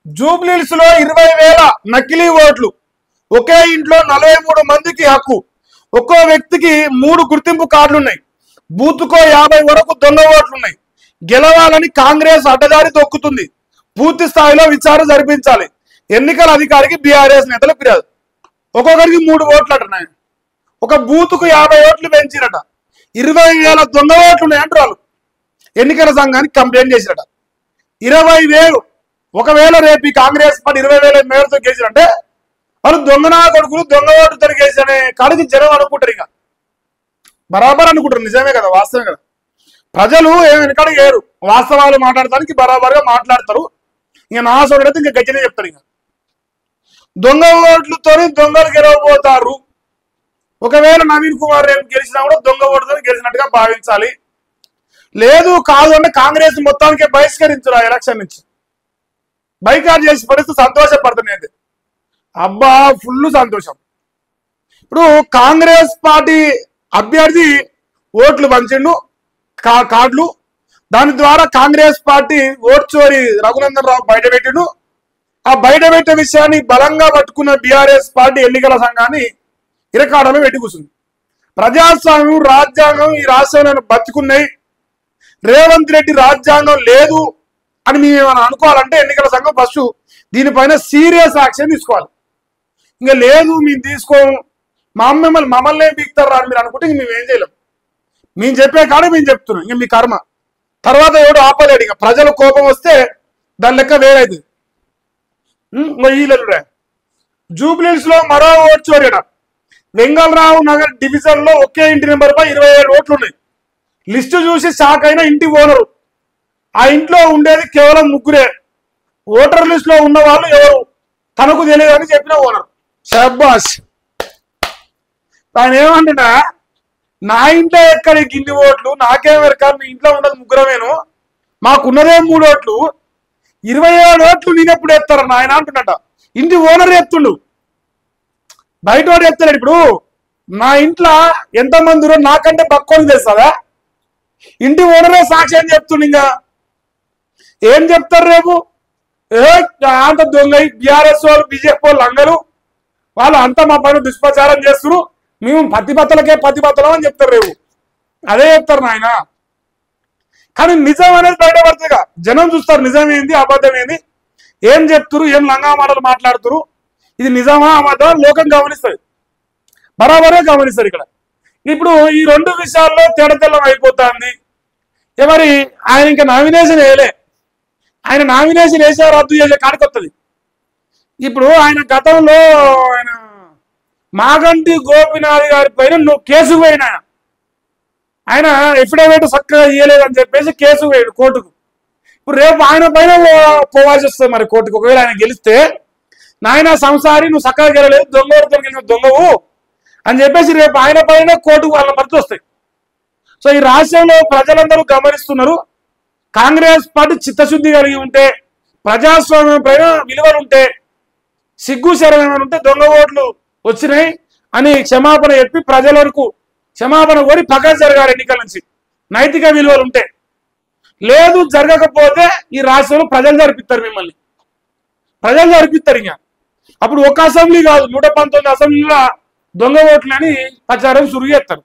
జూబ్లీహిల్స్ లో 20,000 నకిలీ ఓట్లు, ఒకే ఇంట్లో 43 మందికి హక్కు, ఒక్కో వ్యక్తికి 3 గుర్తింపు కార్డులున్నాయి, బూత్కో 50 వరకు దొంగ ఓట్లున్నాయి. గెలవాలని కాంగ్రెస్ అడ్డదారి తొక్కుతుంది, పూర్తి స్థాయిలో విచారణ జరిపించాలి. ఎన్నికల అధికారికి బీఆర్ఎస్ నేతల ఫిర్యాదు. ఒక్కొక్కరికి 3 ఓట్లు అంటున్నాయి. ఒక బూత్కు 50 ఓట్లు పెంచిరట. 20,000 దొంగ ఓట్లు ఉన్నాయంటారు వాళ్ళు. ఎన్నికల సంఘానికి కంప్లైంట్ చేసిరట. 20,000 ఒకవేళ రేపు ఈ కాంగ్రెస్ పార్టీ 20,000 మేరతో గెలిచిరంటే వాళ్ళు దొంగనా కొడుకులు దొంగ ఓటుతో గెలిచనే కాడికి జనం అనుకుంటారు. ఇక బరాబర్ అనుకుంటారు. నిజమే కదా, వాస్తవమే కదా. ప్రజలు వెనకడ లేరు, వాస్తవాలు మాట్లాడటానికి బరాబర్గా మాట్లాడతారు. ఇక నా సోడైతే ఇంకా గట్టినే చెప్తారు. ఇక దొంగ ఓట్లతో దొంగలు గెలవబోతారు. ఒకవేళ నవీన్ కుమార్ రేపు గెలిచినా కూడా దొంగ ఓటుతో గెలిచినట్టుగా భావించాలి. లేదు కాదు అంటే కాంగ్రెస్ మొత్తానికే బహిష్కరించారు ఆ ఎలక్షన్ నుంచి. బైకాట్ చేసి పడిస్తే సంతోషపడుతున్నాయి. అబ్బా ఫుల్ సంతోషం. ఇప్పుడు కాంగ్రెస్ పార్టీ అభ్యర్థి ఓట్లు పంచిండు, కార్డులు. దాని ద్వారా కాంగ్రెస్ పార్టీ ఓటు చోరీ రఘునందన్ రావు బయటపెట్టిండు. ఆ బయటపెట్టే విషయాన్ని బలంగా పట్టుకున్న బీఆర్ఎస్ పార్టీ ఎన్నికల సంఘాన్ని ఇరకాడలో పెట్టి కూర్చుంది. ప్రజాస్వామ్యం, రాజ్యాంగం ఈ రాష్ట్రంలో బతుకున్నాయి. రేవంత్ రెడ్డి రాజ్యాంగం లేదు అని మేము ఏమైనా అనుకోవాలంటే ఎన్నికల సంఘం ఫస్ట్ దీనిపైన సీరియస్ యాక్షన్ తీసుకోవాలి. ఇంకా లేదు మేము తీసుకోము, మమ్మల్ని బీక్తారు అని మీరు అనుకుంటే ఇంక మేము ఏం చేయలేం. మేము చెప్పే కాడే మేము చెప్తున్నాం. ఇంక మీ కర్మ. తర్వాత ఎవడు ఆపలేడు. ఇక ప్రజల కోపం వస్తే దాని లెక్క వేరైంది. జూబ్లీహిల్స్ లో మరో ఓటు చోరీట. వెంగళరావు నగర్ డివిజన్ లో ఒకే ఇంటి నెంబర్ పై 27 ఓట్లు ఉన్నాయి. లిస్టు చూసి షాక్ అయిన ఇంటి ఓనరు. ఆ ఇంట్లో ఉండేది కేవలం 3. ఓటర్ లిస్ట్ లో ఉన్న వాళ్ళు ఎవరు తనకు తెలియదని చెప్పిన ఓనర్. షాబాష్. ఆయన ఏమంటున్నా, నా ఇంట్లో ఎక్కడ గిన్ని ఓట్లు, నాకేమెరక, మీ ఇంట్లో ఉన్నది 3 మాకున్నదే 3 ఓట్లు, 27 ఓట్లు నేనెప్పుడు ఎత్తారు నాయన అంటున్నట. ఇంటి ఓనర్ ఎత్తుండు, బయట వాడు ఎత్తాడు. ఇప్పుడు నా ఇంట్లో ఎంతమంది నాకంటే పక్కోని తెలుస్తుందా? ఇంటి ఓనరే సాక్ష్యం చెప్తుండు. ఇంకా ఏం చెప్తారు రేపు? అంత దొంగ బీఆర్ఎస్ వాళ్ళు, బీజేపీ వాళ్ళు అందరూ వాళ్ళు అంతా మా పైన దుష్ప్రచారం చేస్తున్నారు, మేము పతిబత్తలం అని చెప్తారు రేపు. అదే చెప్తారు నాయన. కానీ నిజం అనేది బయటపడుతుందిగా, జనం చూస్తారు నిజం ఏంది అబద్ధం ఏంది, ఏం చెప్తురు, ఏం లంగా మాటలు మాట్లాడుతురు, ఇది నిజమా అబద్ధం లోకం గమనిస్తుంది, బరాబరే గమనిస్తారు. ఇక్కడ ఇప్పుడు ఈ 2 విషయాల్లో తేడతెల్లం అయిపోతుంది. మరి ఆయన ఇంకా నామినేషన్ వేయలే. ఆయన నామినేషన్ వేసే రద్దు చేసే కాడికి వస్తుంది. ఇప్పుడు ఆయన గతంలో ఆయన మాగంటి గోపినాథ్ గారి పైన కేసు పోయిన ఆయన ఎఫిడవిట్ చక్కగా ఇయ్యలేదని చెప్పేసి కేసు పోయాడు కోర్టుకు. ఇప్పుడు రేపు ఆయన పైన పోవాల్సి వస్తుంది మరి కోర్టుకు. ఒకవేళ ఆయన గెలిస్తే, నాయన సంసారి నువ్వు చక్కగా గెలలేదు, దొంగతో గెలిచిన దొంగవు అని చెప్పేసి రేపు ఆయన పైన కోర్టుకు వాళ్ళ పరిస్థితి వస్తాయి. సో ఈ రాష్ట్రంలో ప్రజలందరూ గమనిస్తున్నారు. కాంగ్రెస్ పార్టీ చిత్తశుద్ధి కలిగి ఉంటే, ప్రజాస్వామ్యం పైన విలువలు ఉంటే, సిగ్గు శరం ఏమైనా ఉంటే దొంగ ఓట్లు వచ్చినాయి అని క్షమాపణ చెప్పి ప్రజల వరకు క్షమాపణ కోరి పక్కన జరగాలి ఎన్నికల నుంచి. నైతిక విలువలు ఉంటే. లేదు జరగకపోతే ఈ రాష్ట్రంలో ప్రజలు జరిపిస్తారు, మిమ్మల్ని ప్రజలు జరిపిస్తారు. ఇంకా అప్పుడు ఒక అసెంబ్లీ కాదు 119 అసెంబ్లీలో దొంగ ఓట్లు అని ప్రచారం సురు చేస్తారు.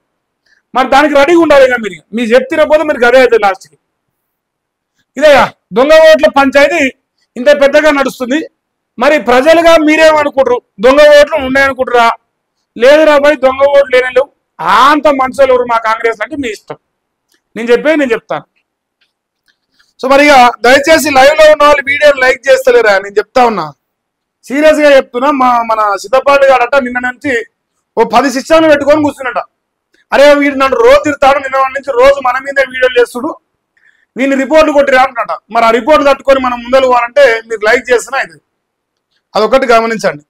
మరి దానికి రెడీగా ఉండాలి. ఇక మీరు చెప్తినపోతే మీరు గదే అవుతుంది లాస్ట్కి. ఇదే దొంగ ఓట్ల పంచాయతీ ఇంత పెద్దగా నడుస్తుంది. మరి ప్రజలుగా మీరేమనుకుంటారు? దొంగ ఓట్లు ఉన్నాయనుకుంటారా? లేదురా పోయి దొంగ ఓట్లు లేని అంత మనుషులు ఎవరు మా కాంగ్రెస్ అంటే మీ ఇష్టం. నేను చెప్తాను. సో మరి ఇక దయచేసి లైవ్ లో ఉన్న వాళ్ళు వీడియోని లైక్ చేస్తలేరా? నేను చెప్తా ఉన్నా, సీరియస్ గా చెప్తున్నా. మన సిద్ధపాటి గాడట నిన్న నుంచి ఓ 10 శిక్షణలు పెట్టుకొని కూర్చున్నట. అరే వీడు నన్ను రోజు తిడతాడు, నిన్న నుంచి రోజు మన మీదే వీడియోలు చేస్తుడు, నేను రిపోర్ట్లు కొట్టిరా అంటున్నట. మరి ఆ రిపోర్ట్లు తట్టుకొని మనం ముందలు పోవాలంటే మీరు లైక్ చేస్తున్నా ఇది అదొకటి గమనించండి.